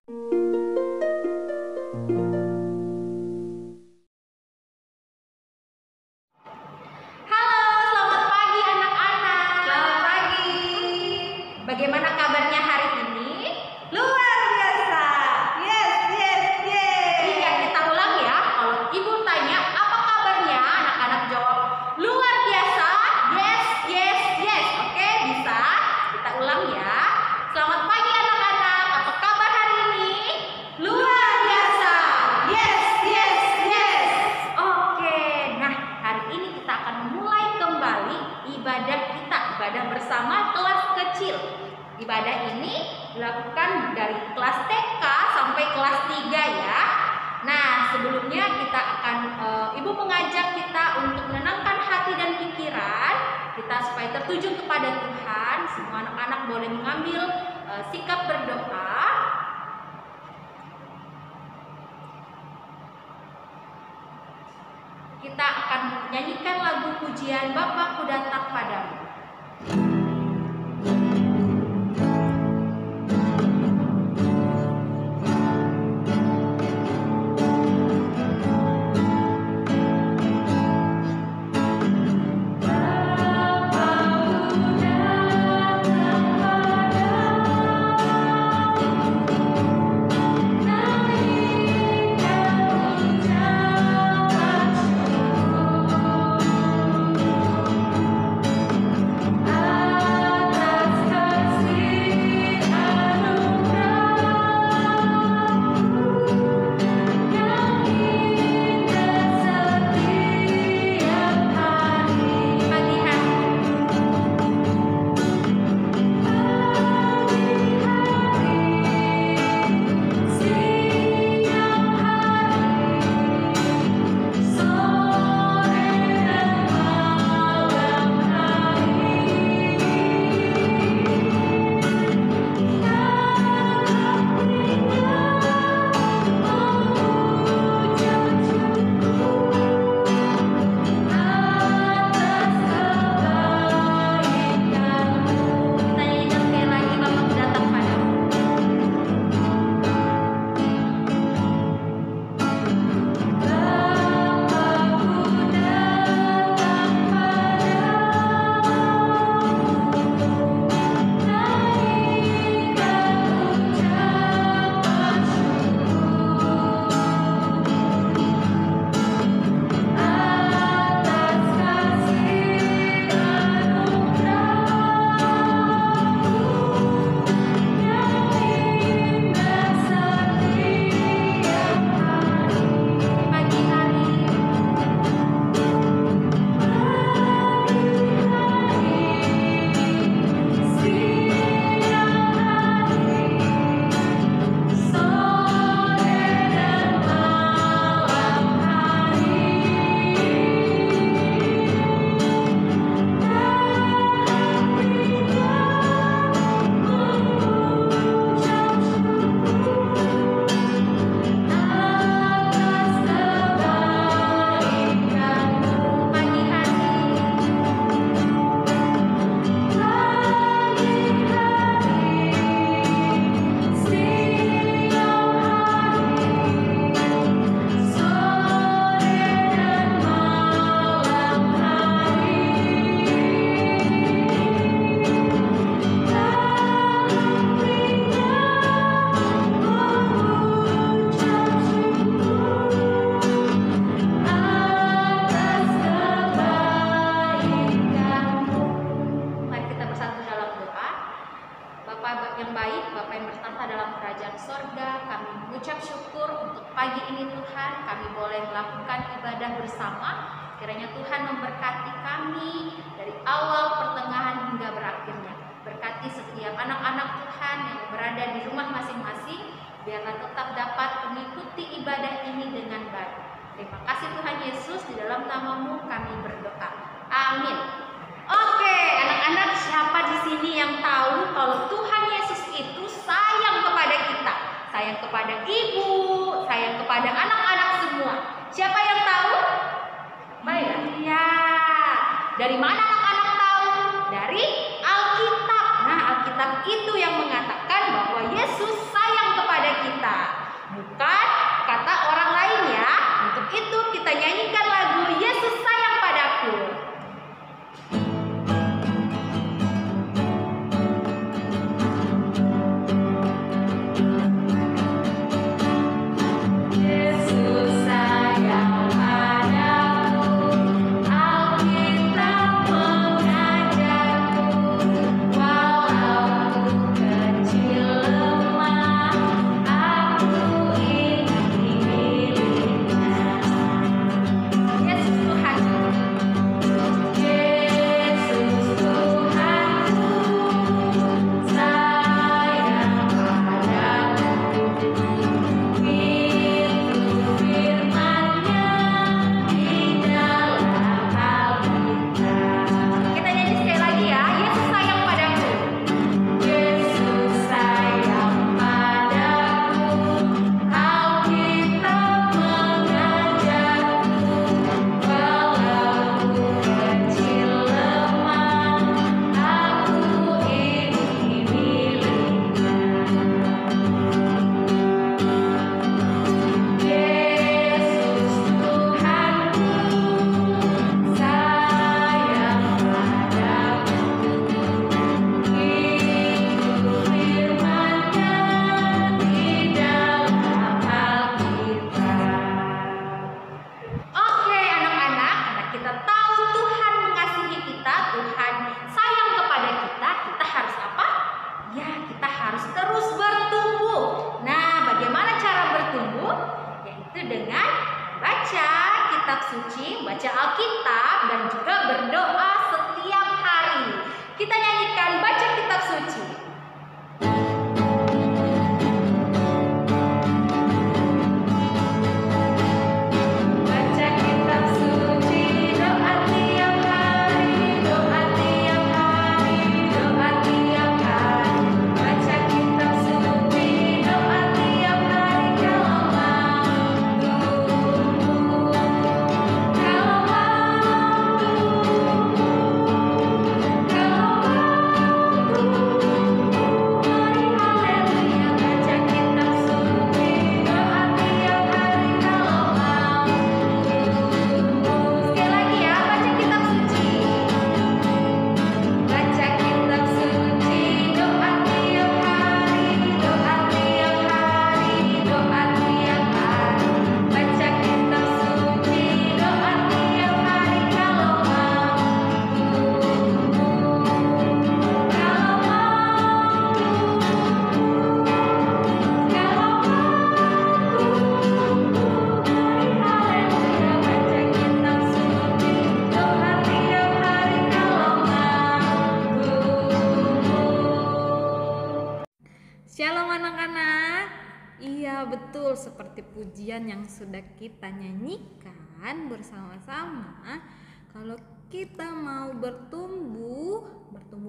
Halo, selamat pagi anak-anak. Selamat pagi. Bagaimana kabarnya hari ini? Luar biasa. Yes. Iya, kita ulang ya. Kalau ibu tanya apa kabarnya, anak-anak jawab luar biasa. Yes. Oke, bisa? Kita ulang ya. Selamat pagi anak-anak. Apa kabar hari ini? Luar biasa. Yes. Oke, nah hari ini kita akan mulai kembali ibadah kita, ibadah bersama kelas kecil. Ibadah ini dilakukan dari kelas TK sampai kelas 3 ya. Nah, sebelumnya kita akan Ibu mengajak kita untuk menenangkan hati dan pikiran kita supaya tertuju kepada Tuhan. Semua anak-anak boleh mengambil sikap berdoa. Kita akan menyanyikan lagu pujian Bapa Ku Datang Padamu. Bapa yang baik, Bapa yang bertahta dalam kerajaan sorga, kami mengucap syukur untuk pagi ini Tuhan, kami boleh melakukan ibadah bersama. Kiranya Tuhan memberkati kami dari awal, pertengahan hingga berakhirnya. Berkati setiap anak-anak Tuhan yang berada di rumah masing-masing, biarlah tetap dapat mengikuti ibadah ini dengan baik. Terima kasih Tuhan Yesus, di dalam nama-Mu kami berdoa. Amin. Oke, anak-anak, siapa di sini yang tahu kalau Tuhan Yesus itu sayang kepada kita, sayang kepada ibu, sayang kepada anak-anak semua? Siapa yang tahu? Baik. Ya. Dari mana anak-anak tahu? Dari Alkitab. Nah, Alkitab itu yang mengatakan bahwa Yesus sayang kepada kita. kitab suci, baca Alkitab, dan juga berdoa setiap hari. Kita nyanyikan baca kitab suci. Shalom anak-anak. Iya betul, seperti pujian yang sudah kita nyanyikan bersama-sama. Kalau kita mau bertumbuh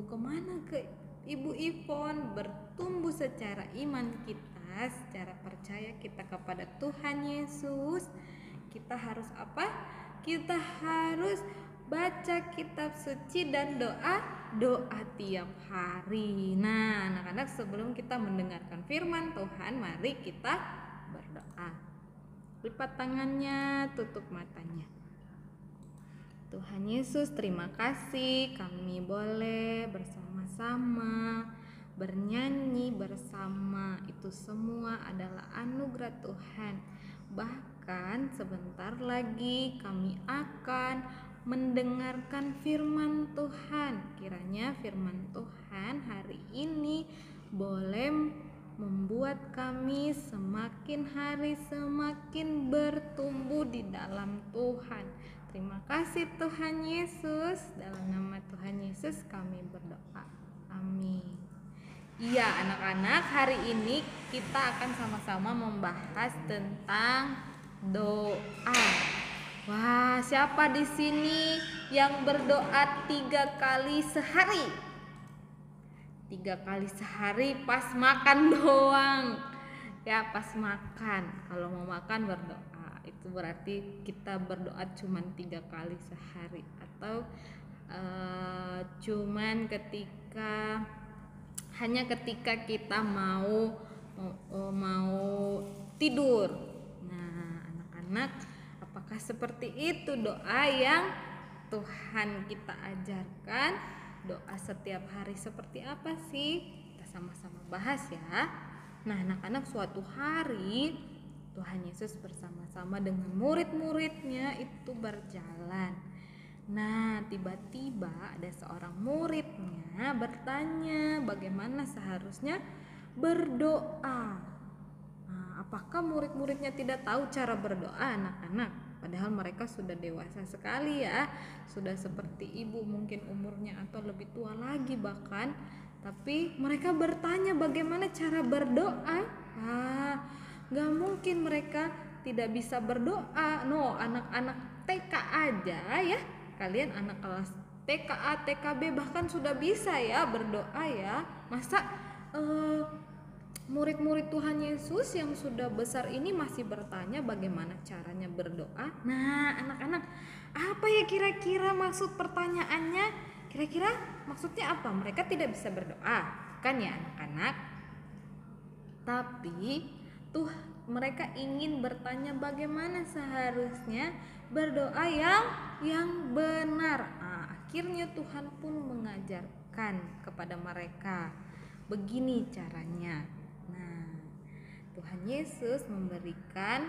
kemana ke Ibu Ipon? Bertumbuh secara iman kita, secara percaya kita kepada Tuhan Yesus. Kita harus apa? Kita harus baca kitab suci dan doa tiap hari. Nah, anak-anak, sebelum kita mendengarkan firman Tuhan, mari kita berdoa. Lipat tangannya, tutup matanya. Tuhan Yesus, terima kasih kami boleh bersama-sama bernyanyi bersama. Itu semua adalah anugerah Tuhan. Bahkan sebentar lagi kami akan mendengarkan firman Tuhan. Kiranya firman Tuhan hari ini boleh membuat kami semakin hari semakin bertumbuh di dalam Tuhan. Terima kasih Tuhan Yesus. Dalam nama Tuhan Yesus kami berdoa. Amin. Iya anak-anak, hari ini kita akan sama-sama membahas tentang doa. Wah, siapa di sini yang berdoa 3 kali sehari? 3 kali sehari pas makan doang. Ya, pas makan. Kalau mau makan berdoa. Itu berarti kita berdoa cuman 3 kali sehari. Atau cuman hanya ketika kita mau tidur. Nah, anak-anak, apakah seperti itu doa yang Tuhan kita ajarkan? Doa setiap hari seperti apa sih? Kita sama-sama bahas ya. Nah, anak-anak, suatu hari Tuhan Yesus bersama-sama dengan murid-muridnya itu berjalan. Nah, tiba-tiba ada seorang muridnya bertanya bagaimana seharusnya berdoa. Nah, apakah murid-muridnya tidak tahu cara berdoa, anak-anak? Padahal mereka sudah dewasa sekali ya, sudah seperti ibu mungkin umurnya atau lebih tua lagi bahkan. Tapi mereka bertanya bagaimana cara berdoa. Gak mungkin mereka tidak bisa berdoa. No, anak-anak TK aja ya, kalian anak kelas TKA, TKB bahkan sudah bisa ya berdoa ya. Masa murid-murid Tuhan Yesus yang sudah besar ini masih bertanya bagaimana caranya berdoa? Nah, anak-anak, apa ya kira-kira maksud pertanyaannya? Kira-kira maksudnya apa? Mereka tidak bisa berdoa, kan ya anak-anak? Tapi mereka ingin bertanya bagaimana seharusnya berdoa yang benar. Akhirnya Tuhan pun mengajarkan kepada mereka begini caranya. Tuhan Yesus memberikan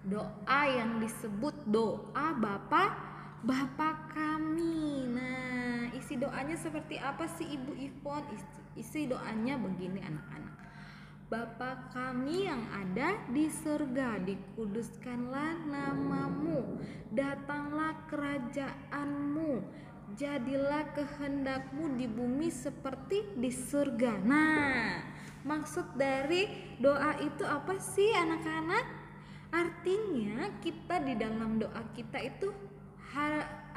doa yang disebut doa Bapa kami. Nah, isi doanya seperti apa sih Ibu Ipon? Isi doanya begini anak-anak. Bapa kami yang ada di surga, dikuduskanlah namamu, datanglah kerajaanmu, jadilah kehendakmu di bumi seperti di surga. Nah, maksud dari doa itu apa sih anak-anak? Artinya kita di dalam doa kita itu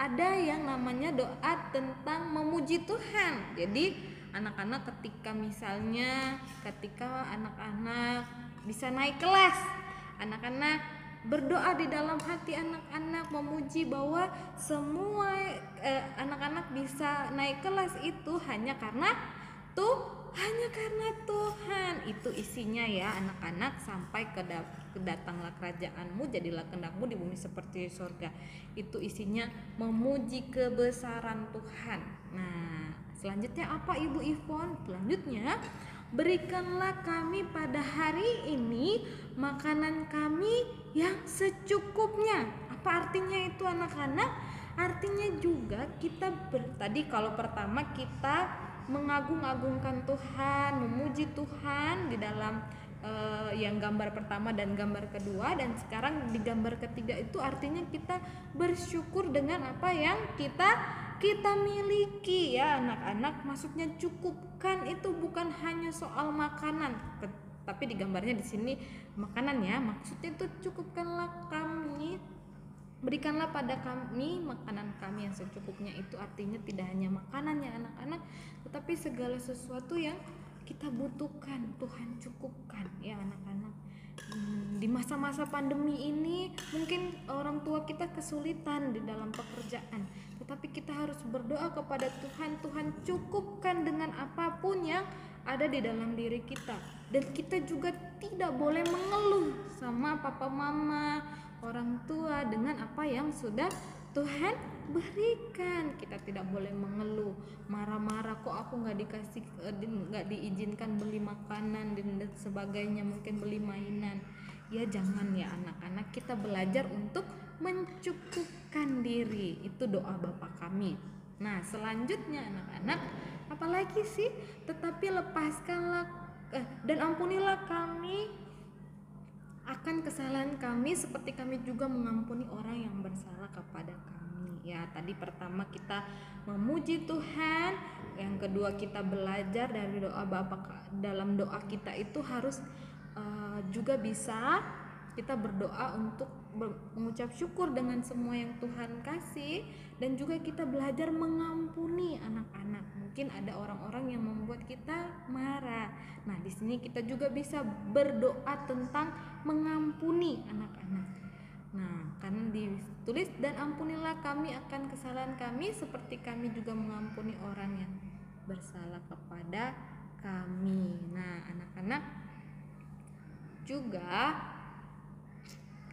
ada yang namanya doa tentang memuji Tuhan. Jadi anak-anak ketika anak-anak bisa naik kelas, anak-anak berdoa di dalam hati anak-anak memuji bahwa semua anak-anak bisa naik kelas itu hanya karena Tuhan. Itu isinya ya anak-anak, sampai kedatanglah kerajaanmu, jadilah kehendakmu di bumi seperti di surga. Itu isinya memuji kebesaran Tuhan. Nah, selanjutnya apa Ibu Ivon? Selanjutnya, berikanlah kami pada hari ini makanan kami yang secukupnya. Apa artinya itu anak-anak? Artinya juga kita tadi kalau pertama kita mengagung-agungkan Tuhan, memuji Tuhan di dalam yang gambar pertama dan gambar kedua, dan sekarang di gambar ketiga itu artinya kita bersyukur dengan apa yang kita miliki ya anak-anak. Maksudnya cukupkan itu bukan hanya soal makanan, tapi di gambarnya di sini makanan ya. Maksudnya itu cukupkanlah kami, berikanlah pada kami makanan kami yang secukupnya. Itu artinya tidak hanya makanan ya anak-anak, tetapi segala sesuatu yang kita butuhkan Tuhan cukupkan ya anak-anak. Di masa-masa pandemi ini mungkin orang tua kita kesulitan di dalam pekerjaan, tetapi kita harus berdoa kepada Tuhan. Tuhan cukupkan dengan apapun yang ada di dalam diri kita, dan kita juga tidak boleh mengeluh sama papa mama, orang tua dengan apa yang sudah Tuhan berikan. Kita tidak boleh mengeluh, marah-marah kok aku nggak diizinkan beli makanan dan sebagainya, mungkin beli mainan. Ya jangan ya anak-anak, kita belajar untuk mencukupkan diri. Itu doa Bapa kami. Nah selanjutnya anak-anak, apalagi sih? Tetapi lepaskanlah dan ampunilah kami akan kesalahan kami seperti kami juga mengampuni orang yang bersalah kepada kami. Ya tadi pertama kita memuji Tuhan, yang kedua kita belajar dari doa Bapa. Dalam doa kita itu harus juga bisa kita berdoa untuk mengucap syukur dengan semua yang Tuhan kasih, dan juga kita belajar mengampuni anak-anak. Mungkin ada orang-orang yang membuat kita marah. Nah, di sini kita juga bisa berdoa tentang mengampuni anak-anak. Nah, karena ditulis dan ampunilah kami akan kesalahan kami seperti kami juga mengampuni orang yang bersalah kepada kami. Nah, anak-anak juga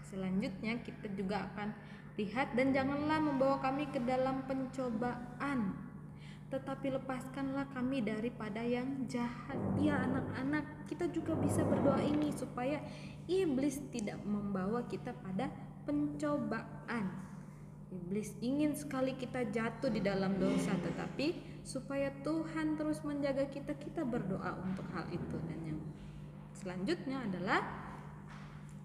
selanjutnya kita juga akan lihat, dan janganlah membawa kami ke dalam pencobaan, tetapi lepaskanlah kami daripada yang jahat. Ya anak-anak, kita juga bisa berdoa ini supaya iblis tidak membawa kita pada pencobaan. Iblis ingin sekali kita jatuh di dalam dosa, tetapi supaya Tuhan terus menjaga kita, kita berdoa untuk hal itu. Dan yang selanjutnya adalah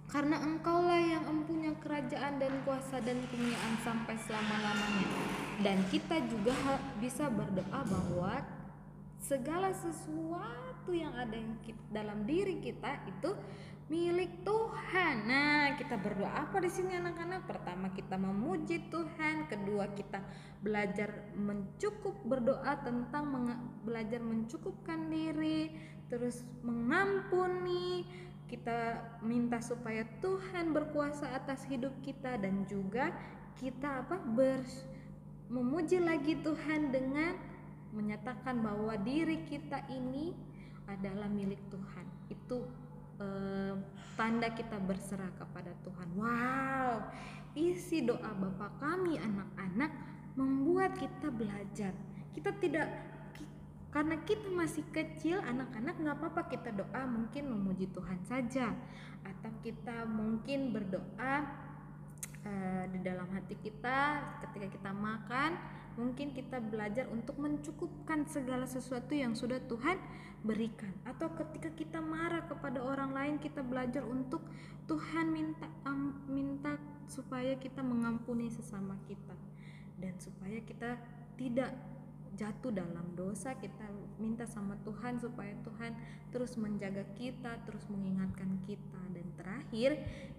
karena Engkaulah yang empunya kerajaan dan kuasa dan kemuliaan sampai selama-lamanya. Dan kita juga bisa berdoa bahwa segala sesuatu yang ada dalam diri kita itu milik Tuhan. Nah, kita berdoa apa di sini anak-anak? Pertama kita memuji Tuhan, kedua kita belajar berdoa tentang belajar mencukupkan diri, terus mengampuni. Kita minta supaya Tuhan berkuasa atas hidup kita, dan juga kita memuji lagi Tuhan dengan menyatakan bahwa diri kita ini adalah milik Tuhan. Itu tanda kita berserah kepada Tuhan. Wow, isi doa Bapa kami anak-anak membuat kita belajar. Kita tidak, karena kita masih kecil anak-anak, gak apa-apa kita doa mungkin memuji Tuhan saja, atau kita mungkin berdoa di dalam hati kita ketika kita makan, mungkin kita belajar untuk mencukupkan segala sesuatu yang sudah Tuhan berikan. Atau ketika kita marah kepada orang lain, kita belajar untuk Tuhan minta supaya kita mengampuni sesama kita, dan supaya kita tidak jatuh dalam dosa. Kita minta sama Tuhan supaya Tuhan terus menjaga kita, terus mengingatkan kita. Dan terakhir,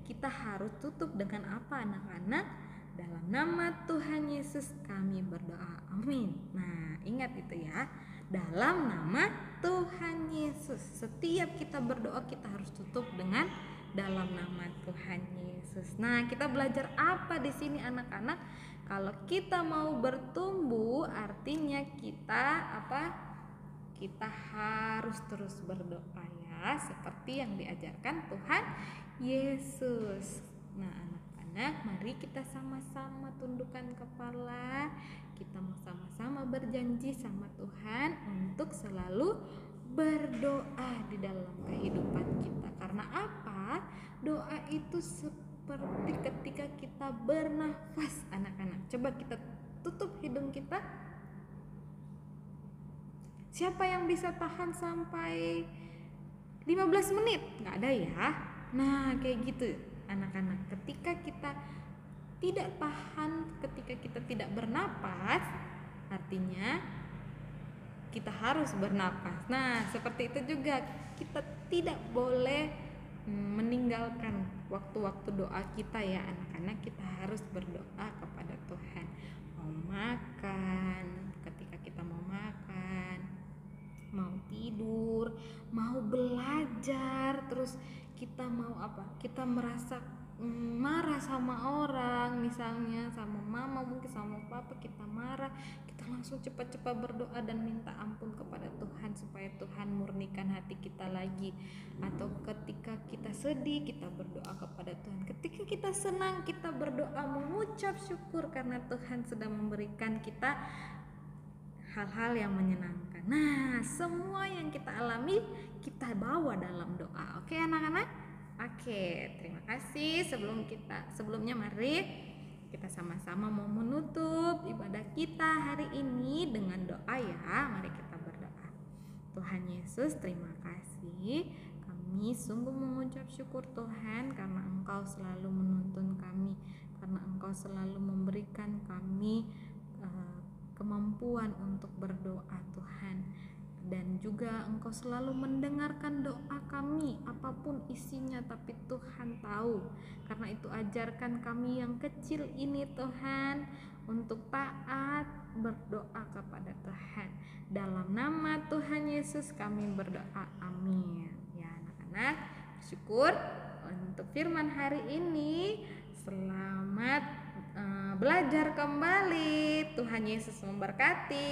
kita harus tutup dengan apa, anak-anak? Dalam nama Tuhan Yesus kami berdoa, amin. Nah, ingat itu ya, dalam nama Tuhan Yesus. Setiap kita berdoa, kita harus tutup dengan dalam nama Tuhan Yesus. Nah, kita belajar apa di sini, anak-anak? Kalau kita mau bertumbuh, artinya kita kita harus terus berdoa ya, seperti yang diajarkan Tuhan Yesus. Nah, anak-anak, mari kita sama-sama tundukkan kepala. Kita mau sama-sama berjanji sama Tuhan untuk selalu berdoa di dalam kehidupan kita. Karena apa? Doa itu seperti ketika kita bernafas, anak-anak. Coba kita tutup hidung kita. Siapa yang bisa tahan sampai 15 menit? Nggak ada ya. Nah, kayak gitu anak-anak. Ketika kita tidak tahan, ketika kita tidak bernapas, artinya kita harus bernapas. Nah, seperti itu juga, kita tidak boleh meninggalkan waktu-waktu doa kita ya anak-anak. Kita harus berdoa kepada Tuhan. Mau makan, ketika kita mau makan, mau tidur, mau belajar, terus kita mau kita merasa marah sama orang, misalnya sama mama, mungkin sama papa, kita marah, kita langsung cepat-cepat berdoa dan minta ampun kepada Tuhan supaya Tuhan murnikan hati kita lagi. Atau ketika kita sedih, kita berdoa kepada Tuhan. Ketika kita senang, kita berdoa mengucap syukur karena Tuhan sedang memberikan kita hal-hal yang menyenangkan. Nah, semua yang kita alami kita bawa dalam doa. Oke anak-anak? Oke, terima kasih. Sebelumnya mari kita sama-sama mau menutup ibadah kita hari ini dengan doa ya. Mari kita berdoa. Tuhan Yesus, terima kasih. Kami sungguh mengucap syukur Tuhan karena Engkau selalu menuntun kami, karena Engkau selalu memberikan kami kemampuan untuk berdoa Tuhan, dan juga Engkau selalu mendengarkan doa kami apapun isinya, tapi Tuhan tahu. Karena itu ajarkan kami yang kecil ini Tuhan untuk taat berdoa kepada Tuhan. Dalam nama Tuhan Yesus kami berdoa, amin. Ya anak-anak, syukur untuk firman hari ini. Selamat belajar kembali. Tuhan Yesus memberkati.